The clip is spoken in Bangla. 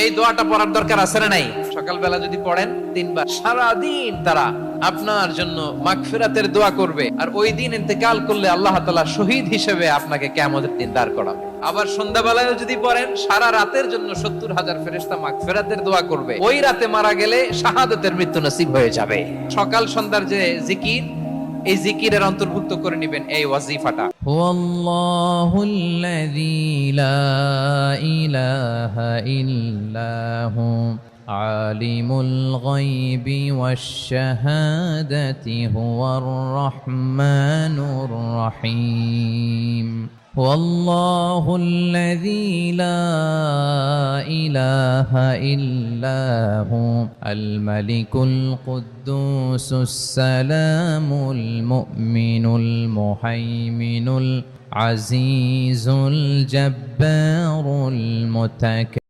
এই দোয়াটা পড়ার দরকার আছে না নাই? সকালবেলা যদি পড়েন 3 বার, সারাদিন তারা আপনার জন্য মাগফিরাতের দোয়া করবে। আর ওই দিন ইন্তেকাল করলে আল্লাহ তাআলা শহীদ হিসেবে আপনাকে কিয়ামতের দিন দাঁড় করাবে। আবার সন্ধ্যাবেলায় যদি পড়েন, সারা রাতের জন্য 70,000 ফেরেশতা মাগফিরাতের দোয়া করবে। ওই রাতে মারা গেলে শাহাদাতের মৃত্যু নসিব হয়ে যাবে। সকাল সন্ধ্যার যে জিকির, এই জিকিরের অন্তর্ভুক্ত করে নেবেন এই ওয়াজিফাটা। হুয়াল্লাহুল্লাযী লা ইলাহা ইল্লাহু আলিমুল গায়বি ওয়াশ শাহাদাতি হুয়ার রাহমানুর রহিম। والله الذي لا إله إلا هو الملك القدوس السلام المؤمن المهيمن العزيز الجبار المتكبر